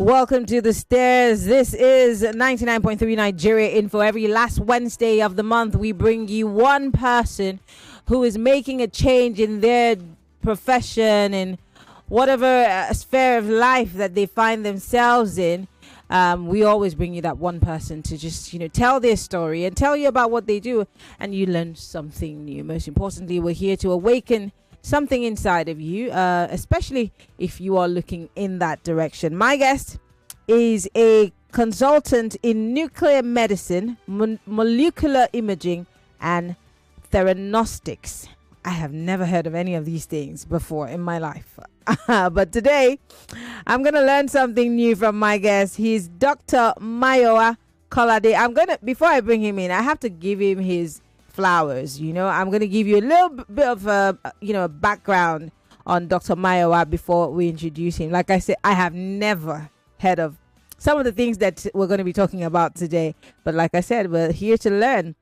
Welcome to the stairs. This is 99.3 Nigeria Info. Every last Wednesday of the month, we bring you one person who is making a change in their profession and whatever sphere of life that they find themselves in. We always bring you that one person to just, tell their story and tell you about what they do, and you learn something new. Most importantly, we're here to awaken something inside of you, especially if you are looking in that direction. My guest is a consultant in nuclear medicine, molecular imaging, and Theranostics. I have never heard of any of these things before in my life. But today, I'm going to learn something new from my guest. He's Dr. Mayowa Kolade. Before I bring him in, I have to give him his flowers. I'm going to give you a little bit of a background on Dr. Mayowa before we introduce him. Like I said, I have never heard of some of the things that we're going to be talking about today. But like I said, we're here to learn.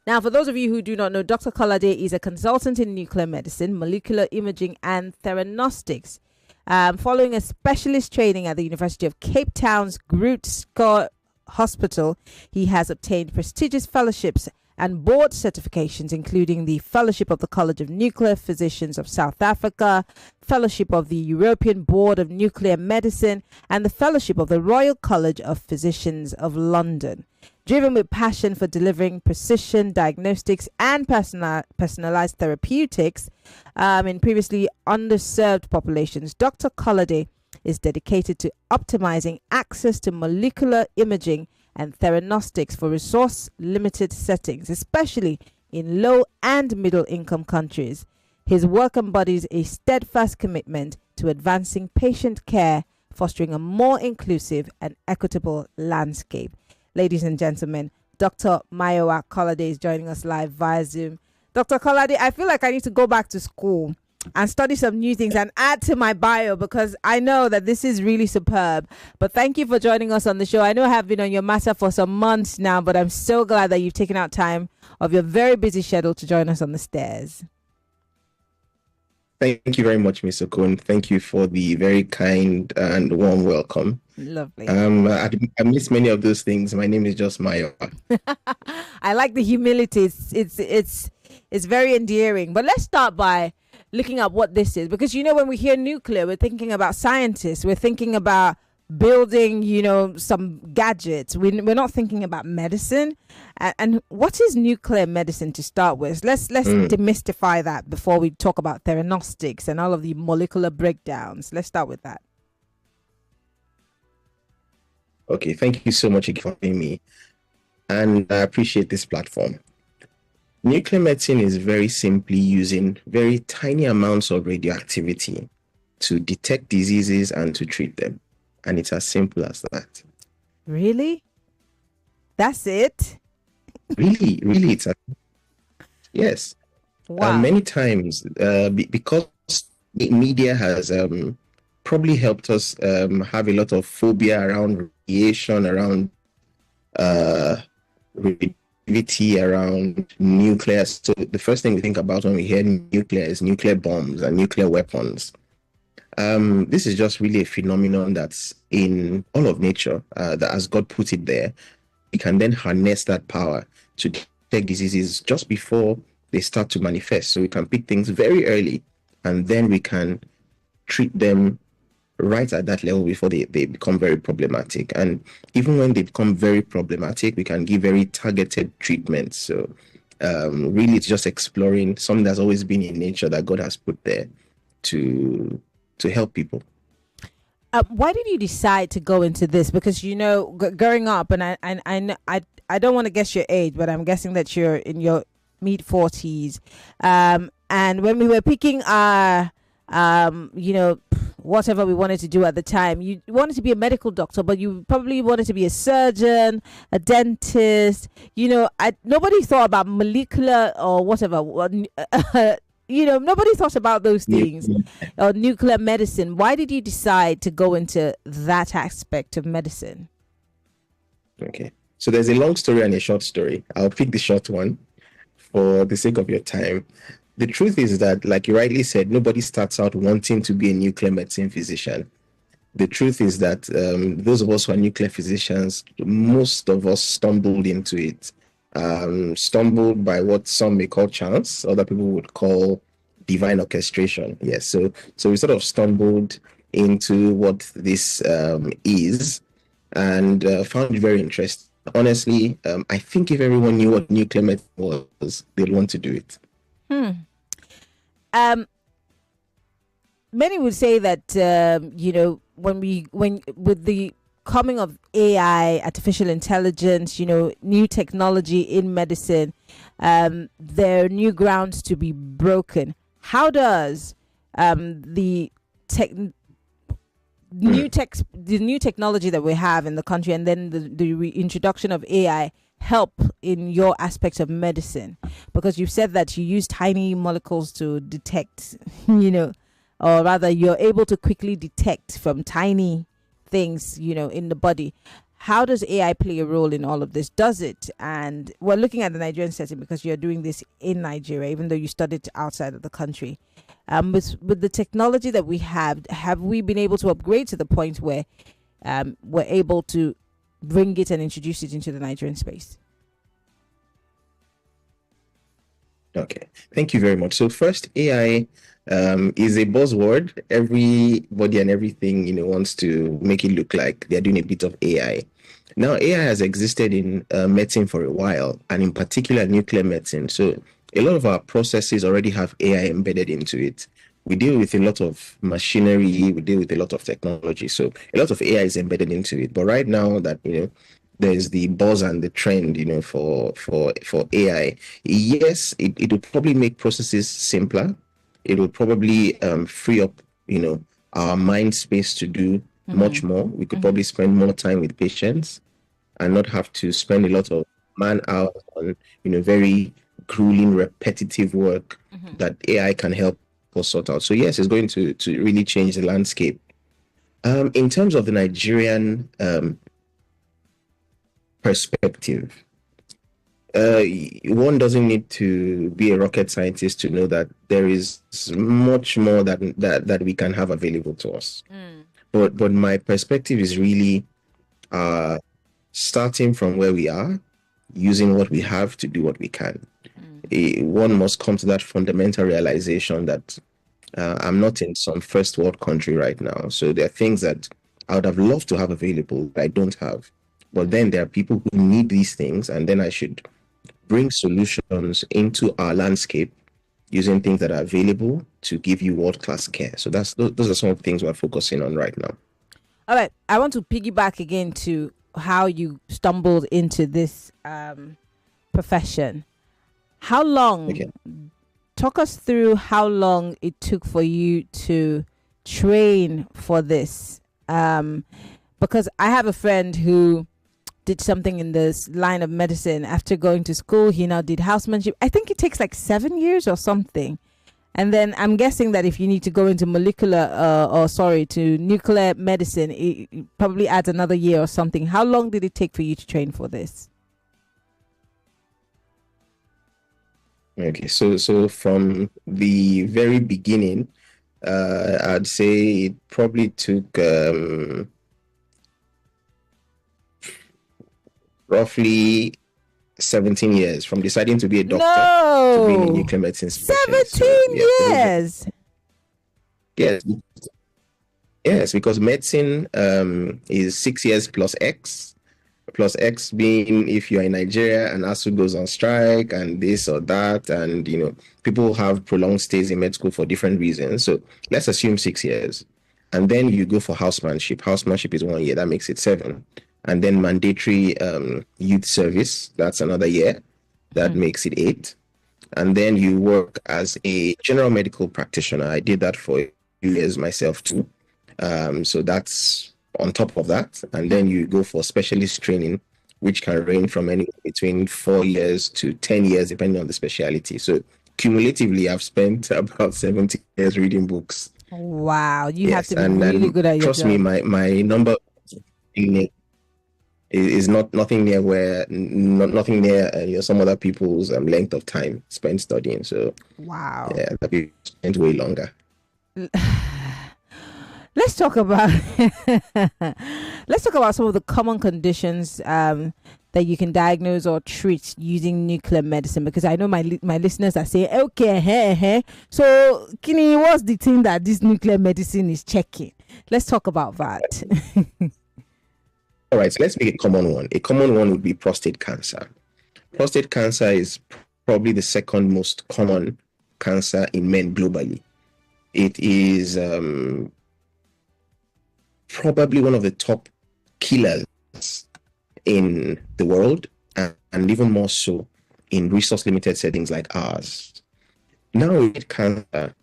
Now, for those of you who do not know, Dr. Kolade is a consultant in nuclear medicine, molecular imaging, and Theranostics. Following a specialist training at the University of Cape Town's Groote Schuur Hospital, he has obtained prestigious fellowships and board certifications, including the Fellowship of the College of Nuclear Physicians of South Africa, Fellowship of the European Board of Nuclear Medicine, and the Fellowship of the Royal College of Physicians of London. Driven with passion for delivering precision diagnostics and personalized therapeutics in previously underserved populations, Dr. Kolade is dedicated to optimizing access to molecular imaging and Theranostics for resource-limited settings, especially in low and middle-income countries. His work embodies a steadfast commitment to advancing patient care, fostering a more inclusive and equitable landscape. Ladies and gentlemen, Dr. Mayowa Kolade is joining us live via Zoom. Dr. Kolade, I feel like I need to go back to school and study some new things and add to my bio, because I know that this is really superb. But thank you for joining us on the show. I know I have been on your matter for some months now, but I'm so glad that you've taken out time of your very busy schedule to join us on the stairs. Thank you very much, Ms. Okon. Thank you for the very kind and warm welcome. Lovely. I miss many of those things. My name is just Mayowa. I like the humility. It's very endearing. But let's start by looking at what this is, because when we hear nuclear, we're thinking about scientists. We're thinking about building, some gadgets. We're not thinking about medicine. And what is nuclear medicine to start with? Let's demystify that before we talk about Theranostics and all of the molecular breakdowns. Let's start with that. Okay, thank you so much for having me. And I appreciate this platform. Nuclear medicine is very simply using very tiny amounts of radioactivity to detect diseases and to treat them. And it's as simple as that. Really? That's it? Really, it's yes. Wow. Many times, because the media has probably helped us have a lot of phobia around radiation, around radioactivity, around nuclear. So the first thing we think about when we hear nuclear is nuclear bombs and nuclear weapons. This is just really a phenomenon that's in all of nature, that as God put it there, we can then harness that power to detect diseases just before they start to manifest. So we can pick things very early, and then we can treat them right at that level before they become very problematic. And even when they become very problematic, we can give very targeted treatments. So really, it's just exploring something that's always been in nature that God has put there to help people. Why did you decide to go into this? Because growing up, and I don't want to guess your age, but I'm guessing that you're in your mid-40s. And when we were picking our whatever we wanted to do at the time, you wanted to be a medical doctor, but you probably wanted to be a surgeon, a dentist. Nobody thought about molecular or whatever. Nobody thought about those things, or nuclear medicine. Why did you decide to go into that aspect of medicine? Okay, so there's a long story and a short story. I'll pick the short one for the sake of your time. The truth is that, like you rightly said, nobody starts out wanting to be a nuclear medicine physician. the truth is that those of us who are nuclear physicians, most of us stumbled into it. Stumbled by what some may call chance, other people would call divine orchestration. Yes, so we sort of stumbled into what this is, and found it very interesting. Honestly, I think if everyone knew what nuclear medicine was, they'd want to do it. Um, Many would say that when with the coming of AI, artificial intelligence, new technology in medicine, there are new grounds to be broken. How does the tech the new technology that we have in the country, and then the reintroduction of AI, help in your aspect of medicine? Because you've said that you use tiny molecules to detect, or rather you're able to quickly detect from tiny things, in the body. How does AI play a role in all of this? Does it? And we're looking at the Nigerian setting because you're doing this in Nigeria, even though you studied outside of the country. With the technology that we have we been able to upgrade to the point where we're able to bring it and introduce it into the Nigerian space? Okay, thank you very much. So first, AI is a buzzword. Everybody and everything, wants to make it look like they're doing a bit of AI. Now, AI has existed in medicine for a while, and in particular, nuclear medicine. So a lot of our processes already have AI embedded into it. We deal with a lot of machinery, we deal with a lot of technology. So a lot of AI is embedded into it. But right now that, there's the buzz and the trend, for AI. Yes, it will probably make processes simpler. It will probably free up, our mind space to do much more. We could probably spend more time with patients and not have to spend a lot of man hours on, very grueling, repetitive work that AI can help us sort out. So yes, it's going to really change the landscape. In terms of the Nigerian perspective, one doesn't need to be a rocket scientist to know that there is much more that we can have available to us. But my perspective is really starting from where we are, using what we have to do what we can. One must come to that fundamental realization that I'm not in some first world country right now. So there are things that I would have loved to have available that I don't have. But then there are people who need these things, and then I should bring solutions into our landscape using things that are available to give you world-class care. So those are some of the things we're focusing on right now. All right, I want to piggyback again to how you stumbled into this profession. How long? Okay. Talk us through how long it took for you to train for this. Because I have a friend who did something in this line of medicine. After going to school, he now did housemanship. I think it takes like 7 years or something. And then I'm guessing that if you need to go into to nuclear medicine, it probably adds another year or something. How long did it take for you to train for this? Okay, so from the very beginning, I'd say it probably took roughly 17 years from deciding to be a doctor to being a nuclear medicine specialist. 17 years? Yes. Yes, because medicine is 6 years plus X being if you're in Nigeria and ASU goes on strike and this or that, and people have prolonged stays in med school for different reasons. So let's assume 6 years. And then you go for housemanship. Housemanship is 1 year, that makes it 7. And then mandatory youth service, that's another year, that makes it 8. And then you work as a general medical practitioner. I did that for a few years myself too. So that's on top of that. And then you go for specialist training, which can range from anywhere between 4 years to 10 years, depending on the specialty. So cumulatively, I've spent about 70 years reading books. Wow, you have to be really good at your trust job. Me, my number is nothing near some other people's length of time spent studying. So wow, yeah, that be spent way longer. Let's talk about let's talk about some of the common conditions that you can diagnose or treat using nuclear medicine, because I know my listeners are saying, okay, so Kini, what's the thing that this nuclear medicine is checking? Let's talk about that. All right, so let's make a common one. A common one would be prostate cancer. Prostate cancer is probably the second most common cancer in men globally. It is probably one of the top killers in the world, and even more so in resource limited settings like ours. Now with cancer,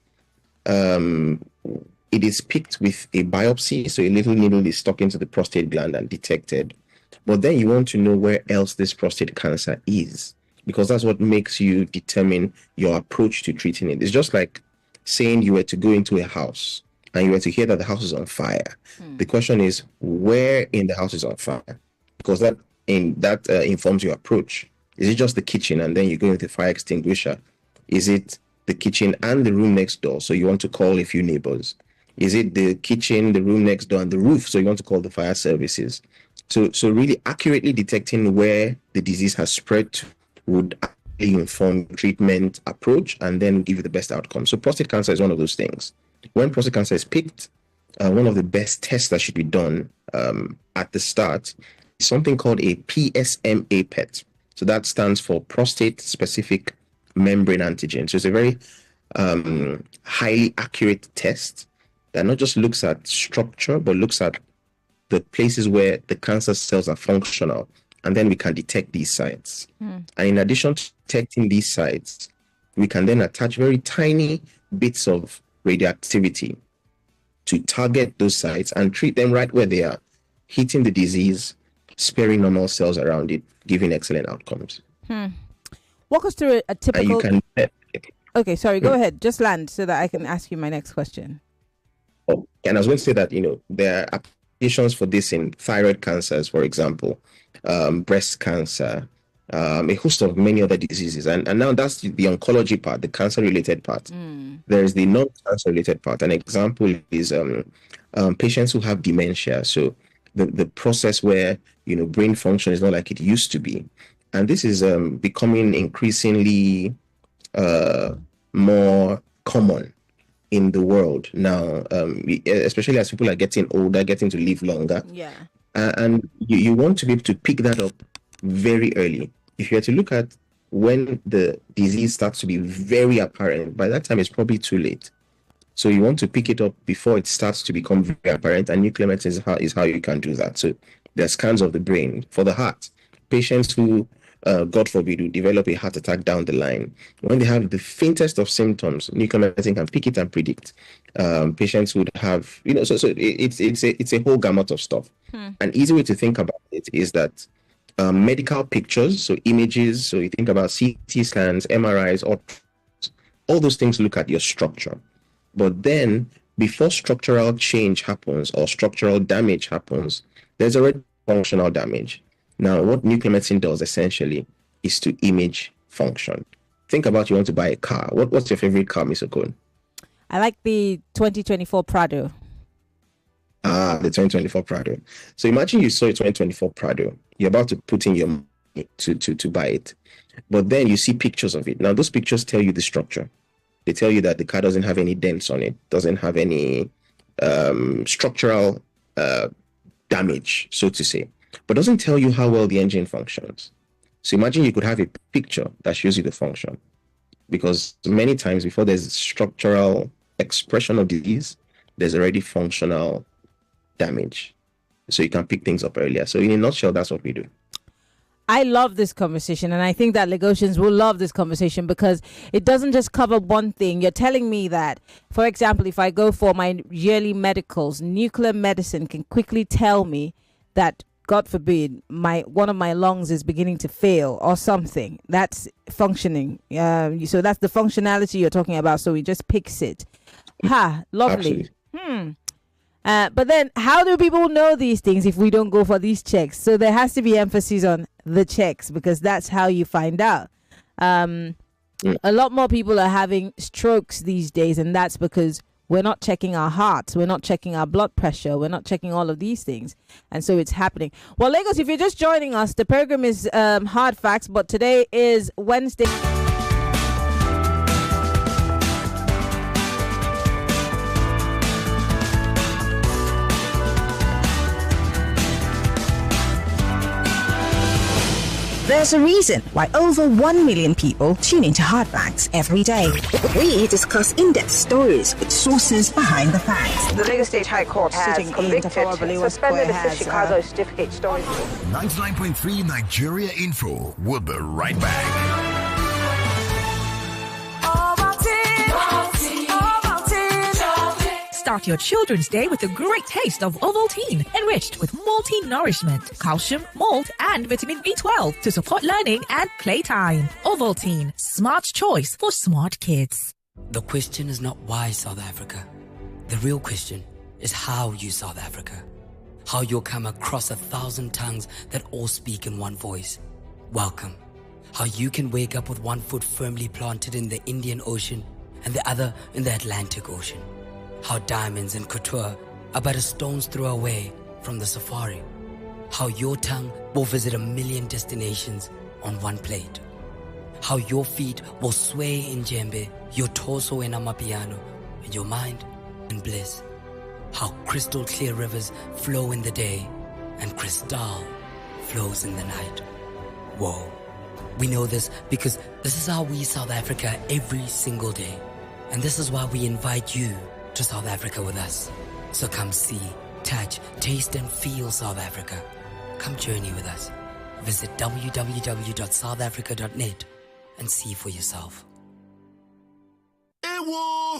it is picked with a biopsy, so a little needle is stuck into the prostate gland and detected. But then you want to know where else this prostate cancer is, because that's what makes you determine your approach to treating it. It's just like saying you were to go into a house and you were to hear that the house is on fire. The question is, where in the house is on fire? Because that informs your approach. Is it just the kitchen and then you go with the fire extinguisher? Is it the kitchen and the room next door, so you want to call a few neighbors? Is it the kitchen, the room next door, and the roof, so you want to call the fire services? So really accurately detecting where the disease has spread to would actually inform treatment approach and then give you the best outcome. So prostate cancer is one of those things. When prostate cancer is picked, one of the best tests that should be done at the start is something called a PSMA PET. So that stands for prostate-specific membrane antigen. So it's a very highly accurate test that not just looks at structure, but looks at the places where the cancer cells are functional, and then we can detect these sites. And in addition to detecting these sites, we can then attach very tiny bits of radioactivity to target those sites and treat them right where they are, hitting the disease, sparing normal cells around it, giving excellent outcomes. Walk us through a typical... Okay, sorry, go Hmm. ahead. Just land so that I can ask you my next question. Oh, and I was going to say that, there are applications for this in thyroid cancers, for example, breast cancer, a host of many other diseases. And now that's the oncology part, the cancer-related part. There is the non-cancer related part. An example is patients who have dementia. So the process where, brain function is not like it used to be. And this is becoming increasingly more common in the world now, especially as people are getting older, getting to live longer. Yeah. And you want to be able to pick that up very early. If you were to look at when the disease starts to be very apparent, by that time it's probably too late. So you want to pick it up before it starts to become very apparent, and nuclear medicine is how you can do that. So there are scans of the brain for the heart. Patients who, God forbid, will develop a heart attack down the line, when they have the faintest of symptoms, nuclear medicine can pick it and predict. Patients would have, so it's a whole gamut of stuff. An easy way to think about it is that medical pictures, so images, so you think about CT scans, MRIs, all those things look at your structure. But then, before structural change happens or structural damage happens, there's already functional damage. Now, what nuclear medicine does essentially is to image function. Think about you want to buy a car. What's your favorite car, Ms. Okon? I like the 2024 Prado. The 2024 Prado. So imagine you saw a 2024 Prado. You're about to put in your money to buy it. But then you see pictures of it. Now, those pictures tell you the structure. They tell you that the car doesn't have any dents on it, doesn't have any structural damage, so to say, but doesn't tell you how well the engine functions. So imagine you could have a picture that shows you the function, because many times before there's structural expression of disease, there's already functional damage. So you can pick things up earlier. So in a nutshell, that's what we do. I love this conversation, and I think that Lagosians will love this conversation because it doesn't just cover one thing. You're telling me that, for example, if I go for my yearly medicals, nuclear medicine can quickly tell me that, God forbid, one of my lungs is beginning to fail or something. That's functioning. So that's the functionality you're talking about. So it just picks it. Lovely. Absolutely. But then how do people know these things if we don't go for these checks? So there has to be emphasis on the checks, because that's how you find out. A lot more people are having strokes these days, and that's because We're not checking our hearts. We're not checking our blood pressure. We're not checking all of these things. And so it's happening. Well, Lagos, if you're just joining us, the program is Hard Facts, but today is Wednesday. There's a reason why over 1 million people tune into Hard Facts every day. We discuss in-depth stories with sources behind the facts. The Lagos State High Court has convicted, suspended the Chicago certificate story. 99.3 Nigeria Info. We'll be right back. Start your children's day with a great taste of Ovaltine, enriched with multi-nourishment, calcium, malt, and vitamin B12 to support learning and playtime. Ovaltine, smart choice for smart kids. The question is not why South Africa. The real question is how you South Africa. How you'll come across 1,000 tongues that all speak in one voice. Welcome. How you can wake up with one foot firmly planted in the Indian Ocean and the other in the Atlantic Ocean. How diamonds and couture are but a stone's throw away from the safari. How your tongue will visit 1 million destinations on one plate. How your feet will sway in djembe, your torso in amapiano, and your mind in bliss. How crystal clear rivers flow in the day and crystal flows in the night. Whoa. We know this because this is how we South Africa every single day. And this is why we invite you to South Africa with us. So come see, touch, taste and feel South Africa. Come journey with us. Visit www.southafrica.net and see for yourself. Hey, whoa!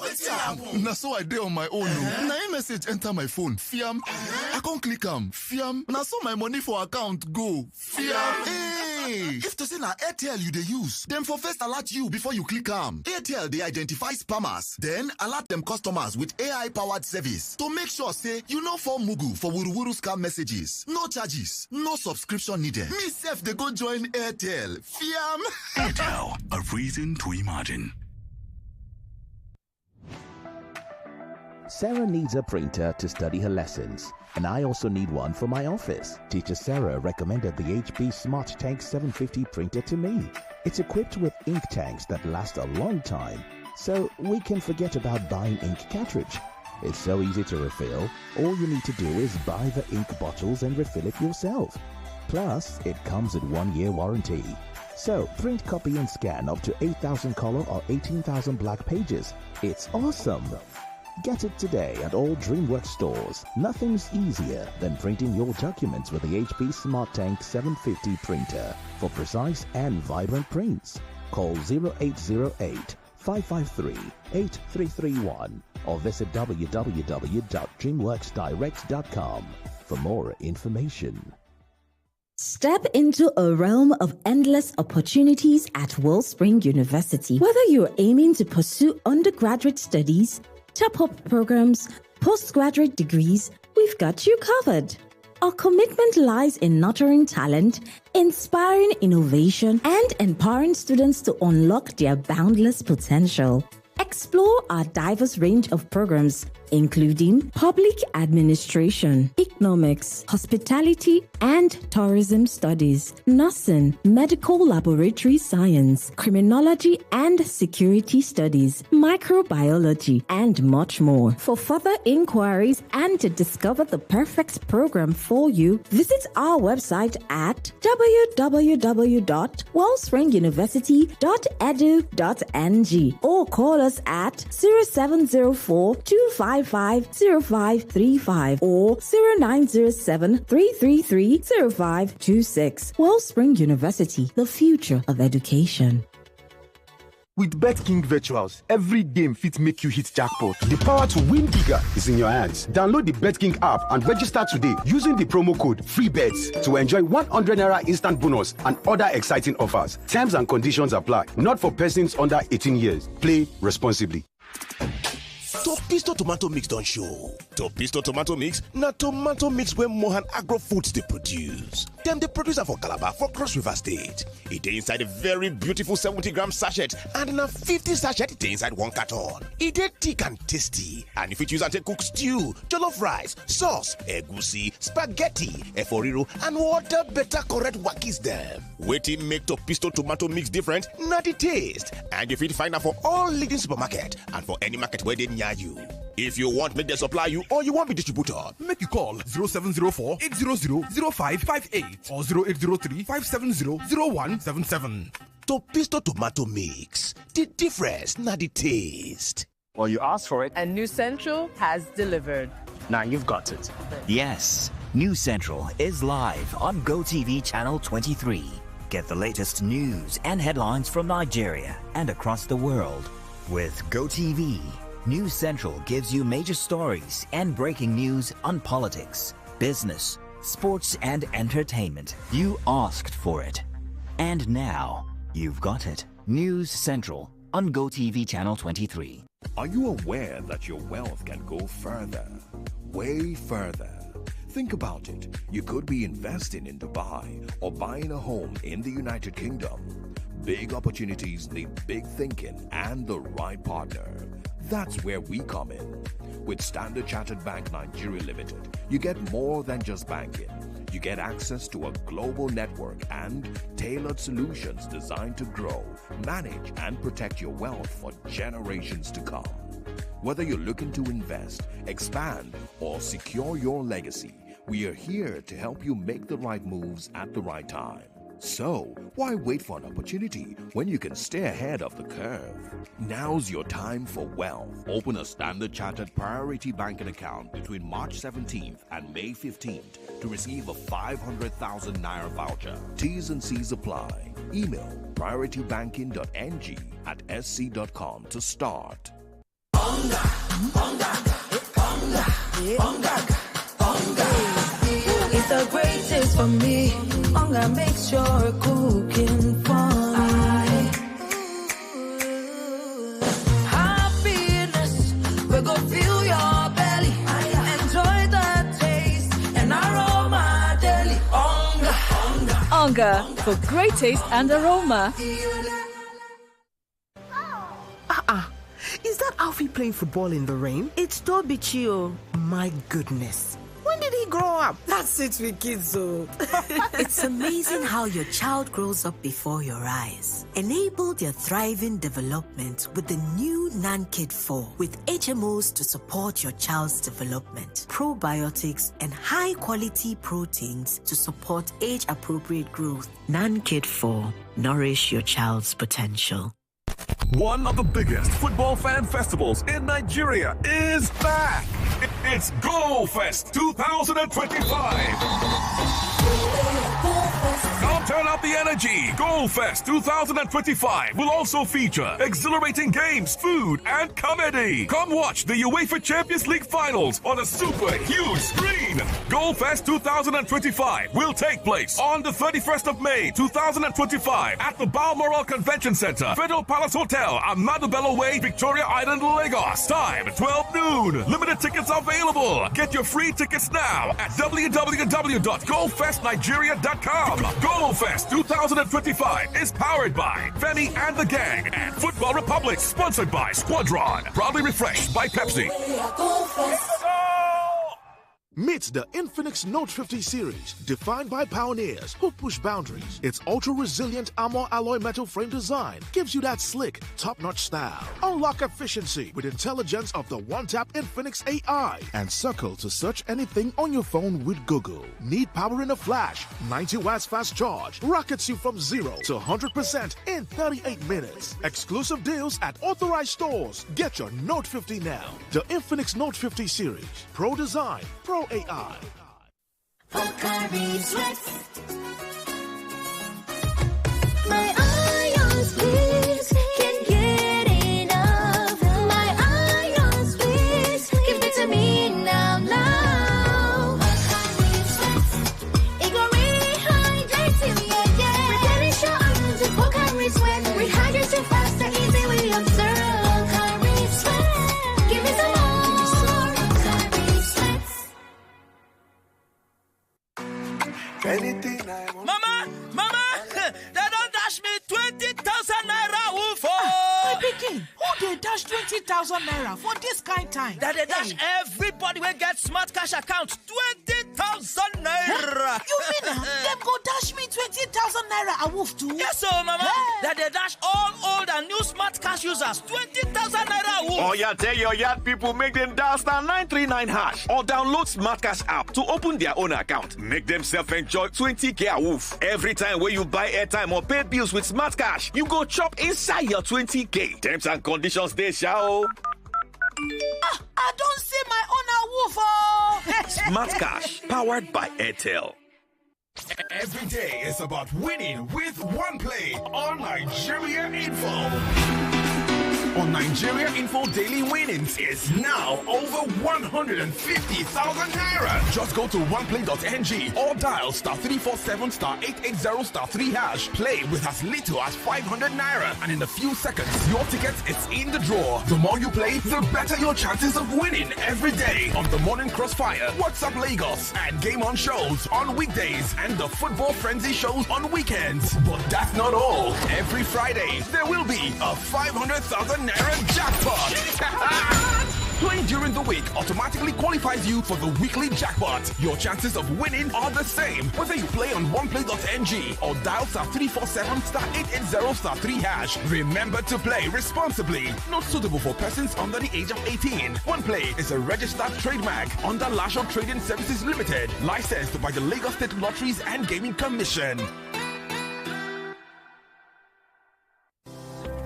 Now so I did on my own. Now a message enter my phone. Fiam. I can't click am. Fiam. Now so my money for account go. Fiam. Hey! If to say na Airtel you dey use, them for first alert you before you click am. Airtel they identify spammers, then alert them customers with AI-powered service to make sure say you no fall mugu for wuruwuru scam messages. No charges, no subscription needed. Me sef they go join Airtel. Fiam. Airtel, a reason to imagine. Sarah needs a printer to study her lessons, and I also need one for my office. Teacher Sarah recommended the HP Smart Tank 750 printer to me. It's equipped with ink tanks that last a long time, so we can forget about buying ink cartridge. It's so easy to refill. All you need to do is buy the ink bottles and refill it yourself. Plus, it comes with 1-year warranty. So, print, copy, and scan up to 8,000 color or 18,000 black pages. It's awesome! Get it today at all DreamWorks stores. Nothing's easier than printing your documents with the HP Smart Tank 750 printer for precise and vibrant prints. Call 0808-553-8331 or visit www.dreamworksdirect.com for more information. Step into a realm of endless opportunities at Wellspring University. Whether you're aiming to pursue undergraduate studies, top-up programs, postgraduate degrees, we've got you covered. Our commitment lies in nurturing talent, inspiring innovation, and empowering students to unlock their boundless potential. Explore our diverse range of programs, including public administration, economics, hospitality and tourism studies, nursing, medical laboratory science, criminology and security studies, microbiology, and much more. For further inquiries and to discover the perfect program for you, visit our website at www.wellspringuniversity.edu.ng or call us at 0704-255-0535 or 0907-333-0526. Wellspring University, the future of education. With BetKing Virtuals, every game fit make you hit jackpot. The power to win bigger is in your hands. Download the BetKing app and register today using the promo code FREEBETS to enjoy 100 Naira instant bonus and other exciting offers. Terms and conditions apply. Not for persons under 18 years. Play responsibly. Top Pisto Tomato Mix don't show. Top Pisto Tomato Mix na tomato mix where Mohan Agro Foods they produce. Them the producer for Calabar for Cross River State. It is inside a very beautiful 70-gram sachet and in a 50 sachet it is inside 1 carton. It is thick and tasty. And if you choose and cook stew, jollof rice, sauce, egusi, spaghetti, eforiro, and water better correct wakis them. Waiting make Topisto tomato mix different, not the taste. And if you find out for all leading supermarket and for any market where they near you. If you want make them supply you or you want be distributor, make you call 0704 800 0558 or 0803 570 0177. Topisto tomato mix. The difference, not the taste. Well, you asked for it. And News Central has delivered. Now you've got it. Yes, News Central is live on GoTV Channel 23. Get the latest news and headlines from Nigeria and across the world. With GoTV, News Central gives you major stories and breaking news on politics, business, sports, and entertainment. You asked for it. And now, you've got it. News Central on GoTV Channel 23. Are you aware that your wealth can go further? Way further. Think about it. You could be investing in Dubai or buying a home in the United Kingdom. Big opportunities need big thinking and the right partner. That's where we come in. With Standard Chartered Bank Nigeria Limited, you get more than just banking. You get access to a global network and tailored solutions designed to grow, manage, and protect your wealth for generations to come. Whether you're looking to invest, expand, or secure your legacy, we are here to help you make the right moves at the right time. So, why wait for an opportunity when you can stay ahead of the curve? Now's your time for wealth. Open a Standard Chartered Priority Banking account between March 17th and May 15th to receive a 500,000 Naira voucher. T's and C's apply. Email prioritybanking.ng@sc.com to start. It's the greatest for me. Hunger makes your cooking fun. Happiness, we go fill your belly. Enjoy the taste and aroma daily. Hunger for great taste and aroma. Is that Alfie playing football in the rain? It's Toby Chio. My goodness. When did he grow up? That's it with kids, though. It's amazing how your child grows up before your eyes. Enable their thriving development with the new NanKid 4 with HMOs to support your child's development, probiotics, and high-quality proteins to support age-appropriate growth. NanKid 4. Nourish your child's potential. One of the biggest football fan festivals in Nigeria is back. It's GoFest 2025. Come turn up the energy. GoFest 2025 will also feature exhilarating games, food, and comedy. Come watch the UEFA Champions League finals on a super huge screen. GoFest 2025 will take place on the 31st of May 2025 at the Balmoral Convention Center, Federal Palace Hotel, Ahmadu Bello Way, Victoria Island, Lagos. Time 12 noon. Limited tickets available. Get your free tickets now at www.gofestnigeria.com. GoFest 2025 is powered by Femi and the Gang and Football Republic, sponsored by Squadron. Proudly refreshed by Pepsi. Meet the Infinix Note 50 series, defined by pioneers who push boundaries. Its ultra-resilient armor alloy metal frame design gives you that slick, top-notch style. Unlock efficiency with intelligence of the one-tap Infinix AI and circle to search anything on your phone with Google. Need power in a flash? 90 watts fast charge rockets you from 0 to 100% in 38 minutes. Exclusive deals at authorized stores. Get your Note 50 now. The Infinix Note 50 series. Pro design, Pro AI. My ions, please, can't get enough. My ions, please, give it to me now. It go rehydrate you, yeah. Replenish your ions with Pocari Sweat. Rehydrate you faster, easy we observe. Pocari Sweat, give me some more. Anything I 20,000 naira for this kind time. That they dash everybody will get smart cash account 20,000 naira. You mean them go dash me 20,000 naira a wolf too? Yes, so mama. Hey. That they dash all old and new smart cash users 20,000 naira a wolf. Oh yeah, tell your yard people make them dial star 939 hash or download smart cash app to open their own account. Make them self-enjoy 20k a wolf. Every time where you buy airtime or pay bills with smart cash, you go chop inside your 20k. Terms and conditions they shall. I don't see my own a wolf. Oh. Smart cash powered by Airtel. Every day is about winning with one play on Nigeria Info. On Nigeria Info, daily winnings is now over 150,000 naira. Just go to oneplay.ng or dial star 347 star 880 star 3 hash. Play with as little as 500 naira, and in a few seconds, your ticket is in the draw. The more you play, the better your chances of winning every day on the Morning Crossfire, WhatsApp Lagos, and Game On shows on weekdays, and the Football Frenzy shows on weekends. But that's not all. Every Friday, there will be a 500,000 naira jackpot. Playing during the week automatically qualifies you for the weekly jackpot. Your chances of winning are the same whether you play on oneplay.ng or dial star 347 star 880 star 3 hash. Remember to play responsibly. Not suitable for persons under the age of 18. OnePlay is a registered trademark under Lasho Trading Services Limited, licensed by the Lagos State Lotteries and Gaming Commission.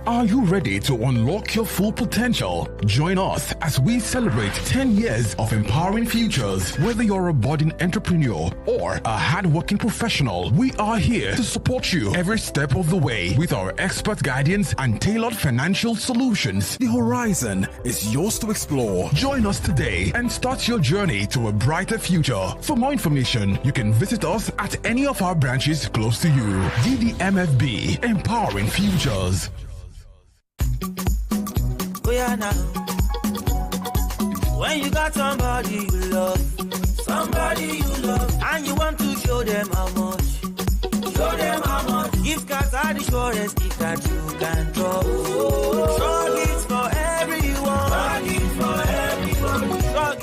Are you ready to unlock your full potential? Join us as we celebrate 10 years of empowering futures. Whether you're a budding entrepreneur or a hardworking professional, we are here to support you every step of the way with our expert guidance and tailored financial solutions. The horizon is yours to explore. Join us today and start your journey to a brighter future. For more information, you can visit us at any of our branches close to you. DDMFB, empowering futures. Yeah, now. When you got somebody you love, and you want to show them how much, Gift cards are the surest gift that you can trust. Sure gifts for everyone.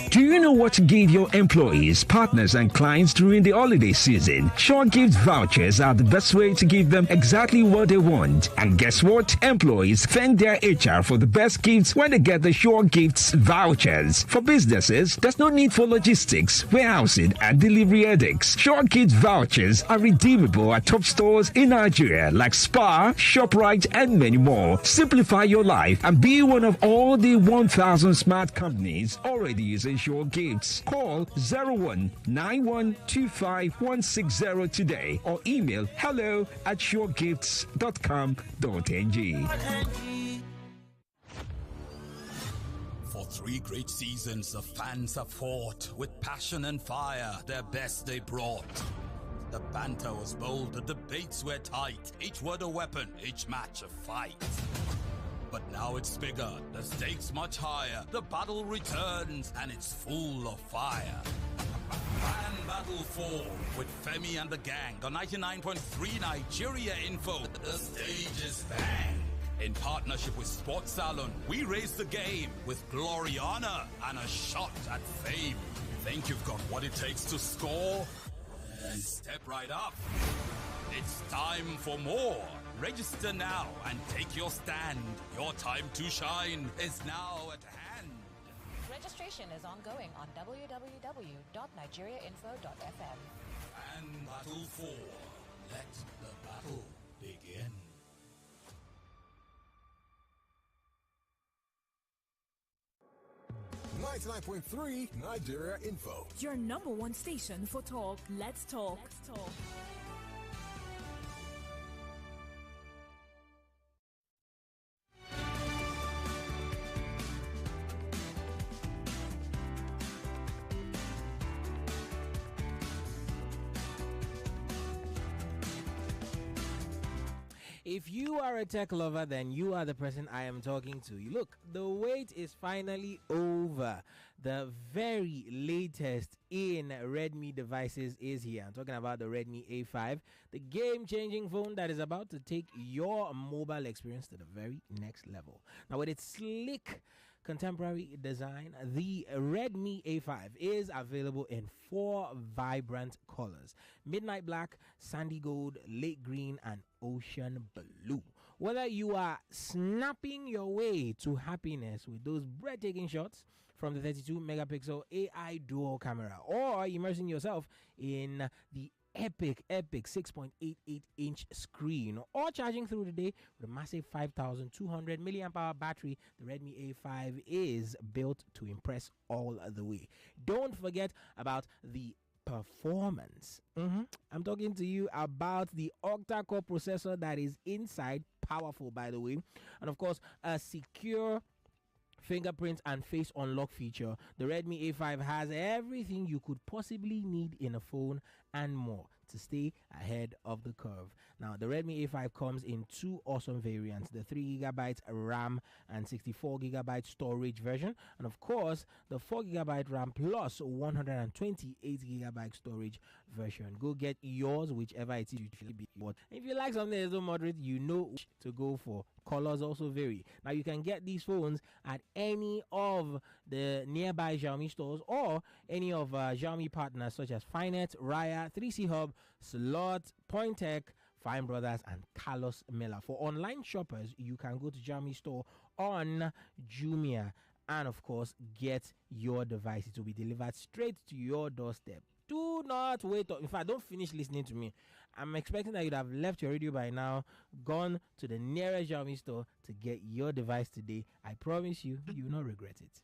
Do you know what to give your employees, partners, and clients during the holiday season? Sure Gift vouchers are the best way to give them exactly what they want. And guess what? Employees thank their HR for the best gifts when they get the Sure Gifts vouchers. For businesses, there's no need for logistics, warehousing, and delivery headaches. Sure Gifts vouchers are redeemable at top stores in Nigeria like Spar, ShopRite, and many more. Simplify your life and be one of all the 1,000 smart companies already using Sure Gifts. Call 0191256160 today or email hello@suregifts.com.ng. For 3 great seasons, the fans have fought with passion and fire, their best they brought. The banter was bold, the debates were tight, each word a weapon, each match a fight. But now it's bigger, the stakes much higher, the battle returns and it's full of fire. Fan Battle 4 with Femi and the gang on 99.3 Nigeria Info. The stage is bang. In partnership with Sports Salon, we raise the game with glory, honor, and a shot at fame. Think you've got what it takes to score? Then step right up. It's time for more. Register now and take your stand. Your time to shine is now at hand. Registration is ongoing on www.nigeriainfo.fm. And Battle 4. Let the battle begin. .3 Nigeria Info. Your number one station for talk. Let's talk. If you are a tech lover, then you are the person I am talking to. Look, the wait is finally over. The very latest in Redmi devices is here. I'm talking about the Redmi A5, the game-changing phone that is about to take your mobile experience to the very next level. Now, with its sleek contemporary design, the Redmi A5 is available in 4 vibrant colors: midnight black, sandy gold, lake green, and ocean blue. Whether you are snapping your way to happiness with those breathtaking shots from the 32 megapixel AI dual camera, or immersing yourself in the epic 6.88 inch screen, or charging through the day with a massive 5200 milliamp hour battery, the Redmi A5 is built to impress all the way. Don't forget about the performance. I'm talking to you about the octa-core processor that is inside, powerful by the way, and of course a secure fingerprint and face unlock feature. The Redmi A5 has everything you could possibly need in a phone and more to stay ahead of the curve. Now, the Redmi A5 comes in 2 awesome variants: the 3GB RAM and 64GB storage version, and of course the 4GB RAM plus 128GB storage version. Go get yours, whichever it is you feel be. If you like something that's so moderate, you know which to go for. Colors also vary. Now, you can get these phones at any of the nearby Xiaomi stores or any of Xiaomi partners such as Finet, Raya, 3C Hub, Slot, Pointech, Fine Brothers, and Carlos Miller. For online shoppers, you can go to Xiaomi store on Jumia and of course get your device. It will be delivered straight to your doorstep. Do not wait. In fact, don't finish listening to me. I'm expecting that you'd have left your radio by now, gone to the nearest Xiaomi store to get your device today. I promise you, you will not regret it.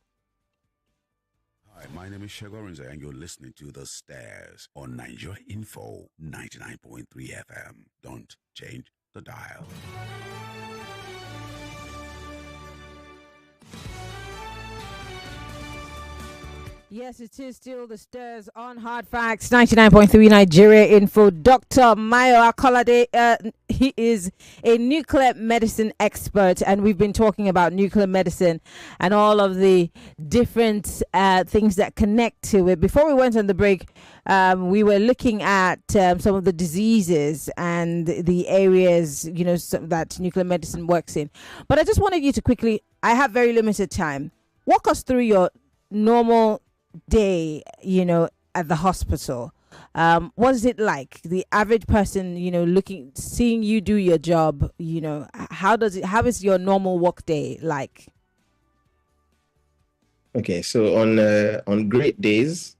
Hi, my name is Shegorinze, and you're listening to The Stairs on Nigeria Info 99.3 FM. Don't change the dial. Yes, it is still The Stairs on Hard Facts 99.3 Nigeria Info. Dr. Mayowa Kolade, he is a nuclear medicine expert, and we've been talking about nuclear medicine and all of the different things that connect to it. Before we went on the break, we were looking at some of the diseases and the areas, that nuclear medicine works in. But I just wanted you to quickly, I have very limited time, walk us through your normal day, at the hospital. What is it like? The average person, seeing you do your job, how is your normal work day like? Okay, so on great days,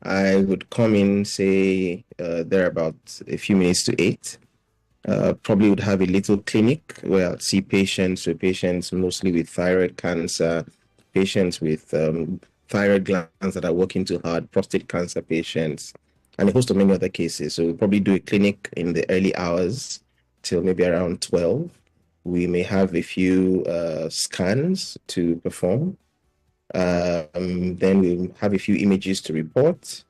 I would come in, say, there about a few minutes to 8. Probably would have a little clinic where I'd see patients mostly with thyroid cancer, patients with thyroid glands that are working too hard, prostate cancer patients, and a host of many other cases. So we'll probably do a clinic in the early hours till maybe around 12. We may have a few scans to perform. Then we'll have a few images to report.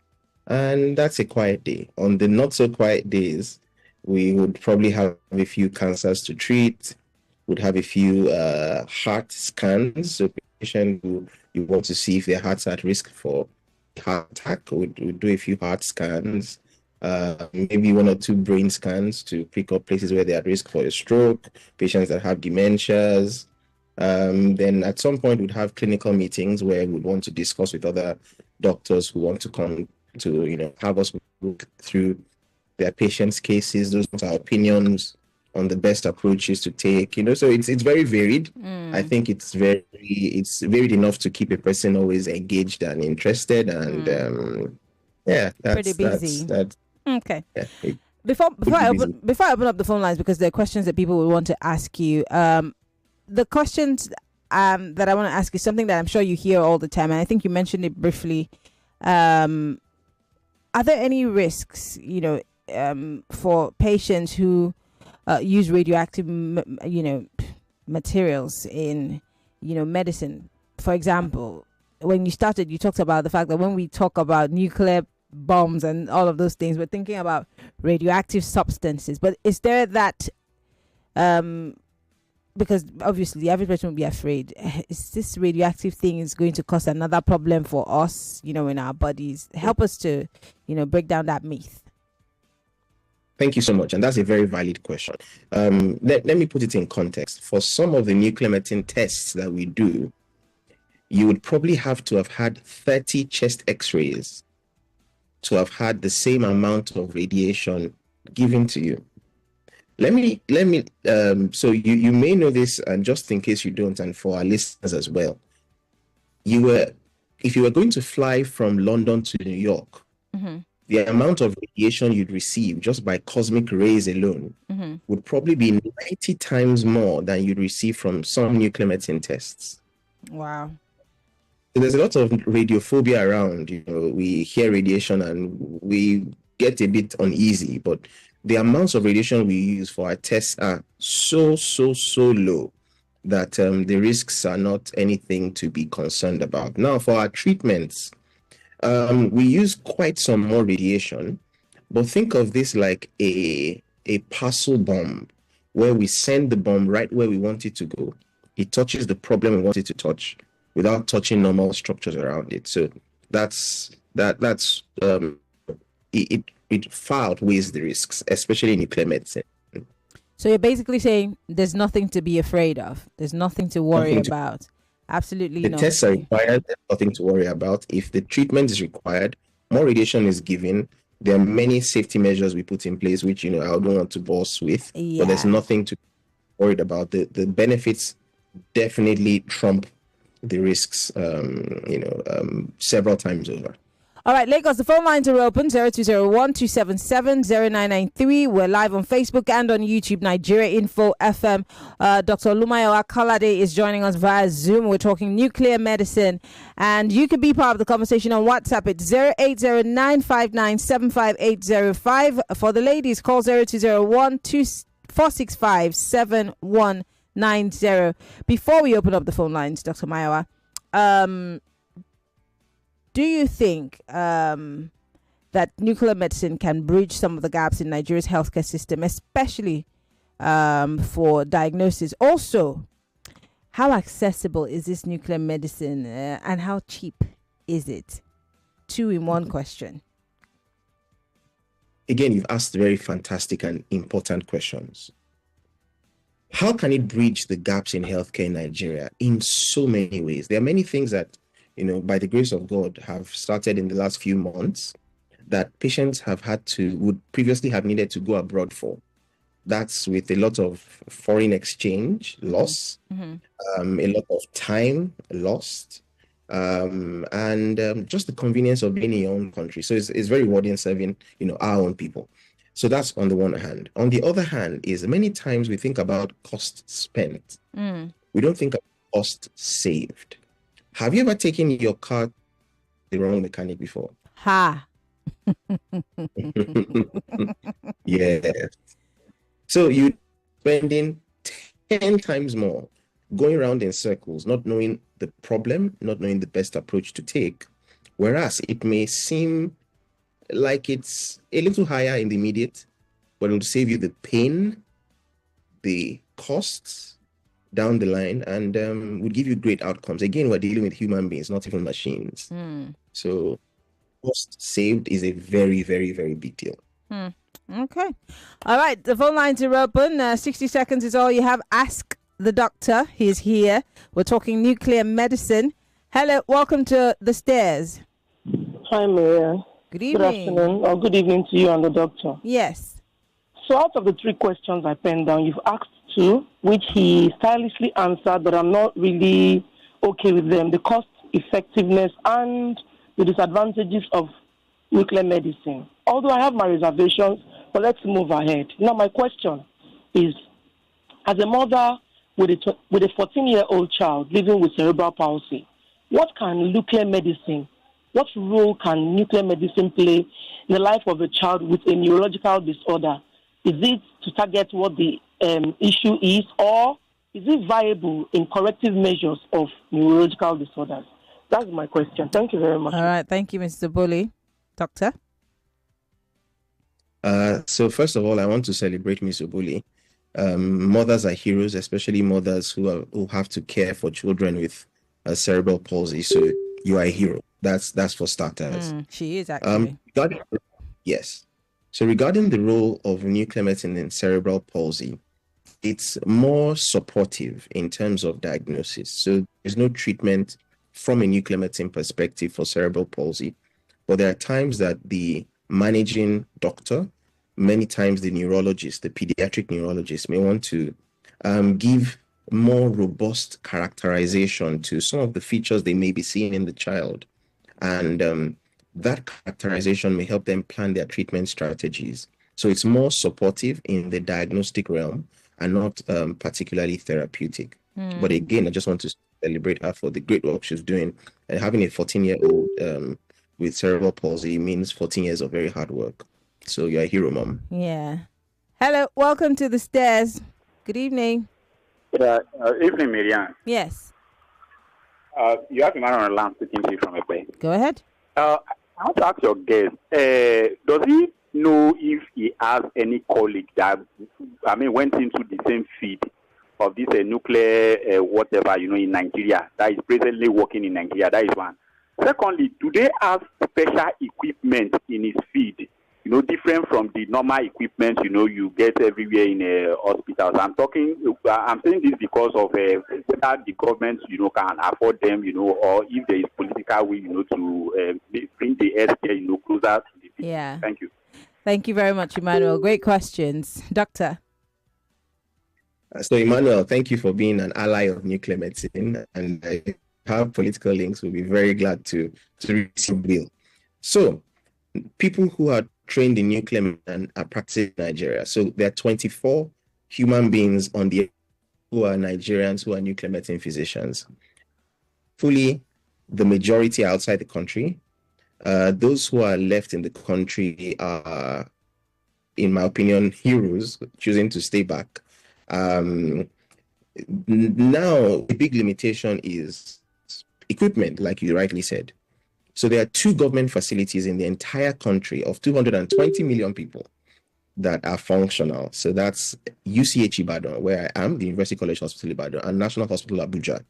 And that's a quiet day. On the not so quiet days, we would probably have a few cancers to treat, would have a few heart scans. So patient who you want to see if their heart's at risk for heart attack, we do a few heart scans, maybe 1 or 2 brain scans to pick up places where they're at risk for a stroke, patients that have dementias. Then at some point we'd have clinical meetings where we'd want to discuss with other doctors who want to come to, have us look through their patients' cases, those are our opinions on the best approaches to take, so it's very varied. I think it's varied enough to keep a person always engaged and interested, and that's pretty busy. That's okay. Yeah, before I open up the phone lines, because there are questions that people will want to ask you. The questions that I want to ask is something that I'm sure you hear all the time, and I think you mentioned it briefly. Are there any risks, for patients who use radioactive, materials in, medicine? For example, when you started, you talked about the fact that when we talk about nuclear bombs and all of those things, we're thinking about radioactive substances. But is there that Because obviously the average person will be afraid. Is this radioactive thing is going to cause another problem for us, in our bodies? Help us to, break down that myth. Thank you so much. And that's a very valid question. Let me put it in context. For some of the nuclear medicine tests that we do, you would probably have to have had 30 chest x-rays to have had the same amount of radiation given to you. So you may know this, and just in case you don't, and for our listeners as well, if you were going to fly from London to New York, the amount of radiation you'd receive just by cosmic rays alone would probably be 90 times more than you'd receive from some nuclear medicine tests. Wow. So there's a lot of radiophobia around. We hear radiation and we get a bit uneasy, but the amounts of radiation we use for our tests are so low that the risks are not anything to be concerned about. Now, for our treatments, we use quite some more radiation, but think of this like a parcel bomb, where we send the bomb right where we want it to go. It touches the problem we want it to touch without touching normal structures around it. So it far outweighs the risks, especially in nuclear medicine. So you're basically saying there's nothing to be afraid of. There's nothing to worry about. Absolutely the not. Tests are required. There's nothing to worry about. If the treatment is required, more radiation is given. There are many safety measures we put in place, which I don't want to boast with, but there's nothing to be worried about. The benefits definitely trump the risks, several times over. All right, Lagos, the phone lines are open, 0201-277-0993. We're live on Facebook and on YouTube, Nigeria Info FM. Dr. Mayowa Kolade is joining us via Zoom. We're talking nuclear medicine, and you can be part of the conversation on WhatsApp. It's 08095975805. For the ladies, call 0201-465-7190. Before we open up the phone lines, Dr. Mayowa, do you think that nuclear medicine can bridge some of the gaps in Nigeria's healthcare system, especially for diagnosis? Also, how accessible is this nuclear medicine and how cheap is it? 2-in-1 question. Again, you've asked very fantastic and important questions. How can it bridge the gaps in healthcare in Nigeria? In so many ways. There are many things that by the grace of God, have started in the last few months that patients would previously have needed to go abroad for. That's with a lot of foreign exchange loss, a lot of time lost, and just the convenience of being in your own country. So it's very rewarding serving, our own people. So that's on the one hand. On the other hand, is many times we think about cost spent. We don't think of cost saved. Have you ever taken your car to the wrong mechanic before? Ha. Yes. So you're spending 10 times more going around in circles, not knowing the problem, not knowing the best approach to take. Whereas it may seem like it's a little higher in the immediate, but it will save you the pain, the costs down the line, and would give you great outcomes. Again, we're dealing with human beings, not even machines. So cost saved is a very, very, very big deal. Okay. All right. The phone lines are open. 60 seconds is all you have. Ask the doctor. He's here. We're talking nuclear medicine. Hello. Welcome to the stairs. Hi, Maria. Good evening. Good afternoon, or good evening to you and the doctor. Yes. So out of the 3 questions I penned down, you've asked 2, which he stylishly answered, but I'm not really okay with them. The cost effectiveness and the disadvantages of nuclear medicine. Although I have my reservations, but let's move ahead. Now, my question is, as a mother with a 14-year-old child living with cerebral palsy, what role can nuclear medicine play in the life of a child with a neurological disorder? Is it to target what the issue is, or is it viable in corrective measures of neurological disorders? That's my question. Thank you very much. All right. Thank you, Mr. Bully. Doctor? So first of all, I want to celebrate Mr. Bully. Mothers are heroes, especially mothers who have to care for children with cerebral palsy. So you are a hero. That's for starters. She is actually. Yes. So regarding the role of nuclear medicine in cerebral palsy, it's more supportive in terms of diagnosis. So there's no treatment from a nuclear medicine perspective for cerebral palsy, but there are times that the managing doctor, many times the neurologist, the pediatric neurologist, may want to give more robust characterization to some of the features they may be seeing in the child. And that characterization may help them plan their treatment strategies. So it's more supportive in the diagnostic realm and not particularly therapeutic. But again, I just want to celebrate her for the great work she's doing. And having a 14-year-old with cerebral palsy means 14 years of very hard work. So you're a hero, Mom. Yeah. Hello, welcome to the stairs. Good evening. Evening, Maryann. Yes. You have a man on the line speaking to you from a place. Go ahead. I want to ask your guest, does he know if he has any colleague that, went into the same field of this nuclear whatever, in Nigeria, that is presently working in Nigeria? That is one. Secondly, do they have special equipment in his field, different from the normal equipment, you get everywhere in hospitals? I'm saying this because of whether the government, can afford them, or if there is political will, to bring the healthcare, closer to the people. Yeah. Thank you. Thank you very much, Emmanuel. Great questions. Doctor. So, Emmanuel, thank you for being an ally of nuclear medicine, and I have political links. We'll be very glad to receive Bill. So, people who are trained in nuclear medicine are practicing in Nigeria. So, there are 24 human beings on the who are Nigerians who are nuclear medicine physicians. Fully, the majority are outside the country. Those who are left in the country are, in my opinion, heroes choosing to stay back. Now, the big limitation is equipment, like you rightly said. So there are 2 government facilities in the entire country of 220 million people that are functional. So that's UCH Ibadan, where I am, the University College Hospital Ibadan, and National Hospital Abuja.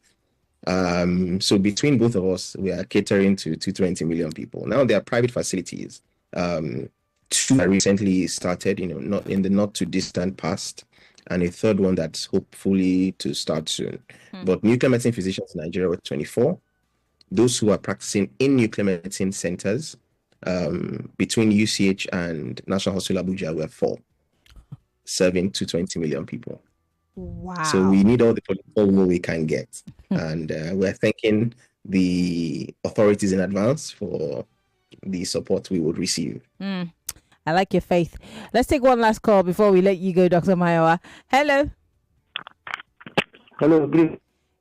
So between both of us, we are catering to 220 million people. Now there are private facilities. 2 that recently started, not in the not too distant past, and a third one that's hopefully to start soon. But nuclear medicine physicians in Nigeria were 24. Those who are practicing in nuclear medicine centers between UCH and National Hospital Abuja were 4, serving 220 million people. Wow. So we need all the political will we can get. And we're thanking the authorities in advance for the support we would receive. I like your faith. Let's take one last call before we let you go, Dr. Mayowa. Hello. Hello, good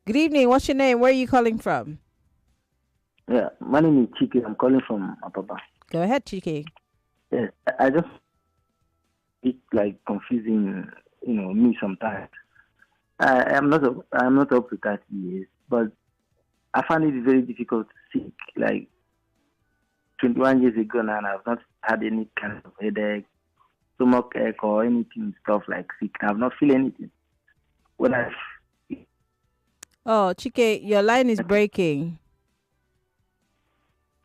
evening. What's your name? Where are you calling from? Yeah, my name is Chike. I'm calling from Apapa. Go ahead, Chike. Yes, I just, it's like confusing, me sometimes. I'm not up to 30 years, but I find it very difficult to seek. Like 21 years ago now, and I've not had any kind of headache, stomach ache, or anything stuff like sick. I've not feel anything. Oh, Chike, your line is breaking.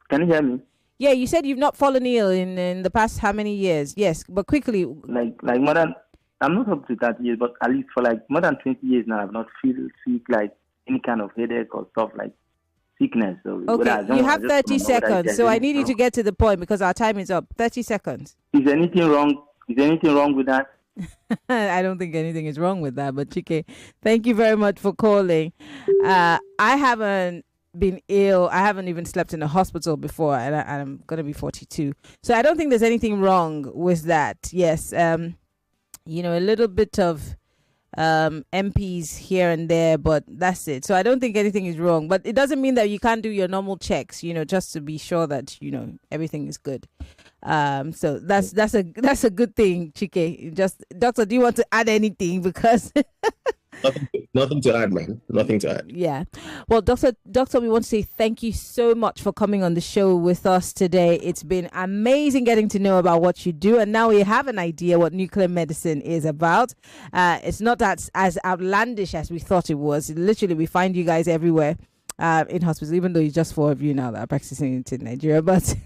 Can you hear me? Yeah, you said you've not fallen ill in the past how many years? Yes, but quickly. Like more than, I'm not up to 30 years, but at least for like more than 20 years now, I've not feel sick, like any kind of headache or stuff like sickness. So okay, you have 30 seconds, so I need you to get to the point because our time is up. 30 seconds. Is anything wrong? Is anything wrong with that? I don't think anything is wrong with that, but Chike, thank you very much for calling. I haven't been ill. I haven't even slept in a hospital before, and I'm going to be 42. So I don't think there's anything wrong with that. Yes, a little bit of MPs here and there, but that's it. So I don't think anything is wrong, but it doesn't mean that you can't do your normal checks, just to be sure that, everything is good. So that's a good thing, Chike. Just, doctor, do you want to add anything? Because Nothing to add, man. Nothing to add. Yeah. Well, Doctor, we want to say thank you so much for coming on the show with us today. It's been amazing getting to know about what you do, and now we have an idea what nuclear medicine is about. It's not as outlandish as we thought it was. Literally, we find you guys everywhere. In hospitals, even though it's just 4 of you now that are practicing it in Nigeria. But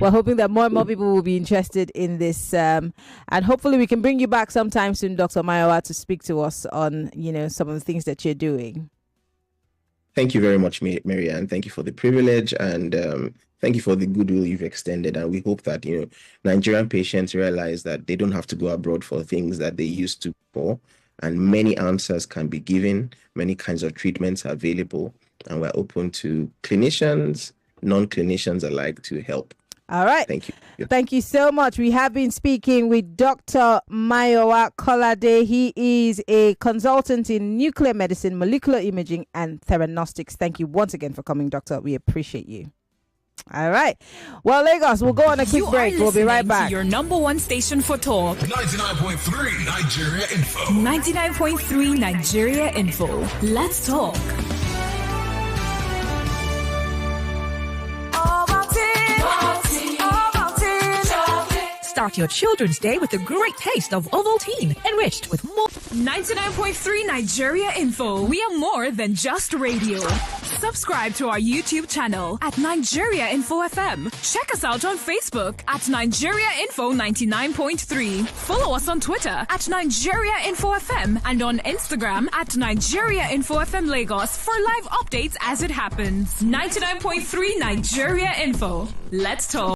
we're hoping that more and more people will be interested in this. And hopefully we can bring you back sometime soon, Dr. Mayowa, to speak to us on, some of the things that you're doing. Thank you very much, Maryann. Thank you for the privilege, and thank you for the goodwill you've extended. And we hope that, Nigerian patients realize that they don't have to go abroad for things that they used to for. And many answers can be given. Many kinds of treatments are available. And we're open to clinicians, non-clinicians alike to help. All right. Thank you. Thank you so much. We have been speaking with Dr. Mayowa Kolade. He is a consultant in nuclear medicine, molecular imaging, and theranostics. Thank you once again for coming, Doctor. We appreciate you. All right. Well, Lagos, we'll go on a quick break. We'll be right back. To your number one station for talk. 99.3 Nigeria Info. 99.3 Nigeria Info. Let's talk. Start your children's day with a great taste of Ovaltine, enriched with more. 99.3 Nigeria Info. We are more than just radio. Subscribe to our YouTube channel at Nigeria Info FM. Check us out on Facebook at Nigeria Info 99.3. Follow us on Twitter at Nigeria Info FM and on Instagram at Nigeria Info FM Lagos for live updates as it happens. 99.3 Nigeria Info. Let's talk.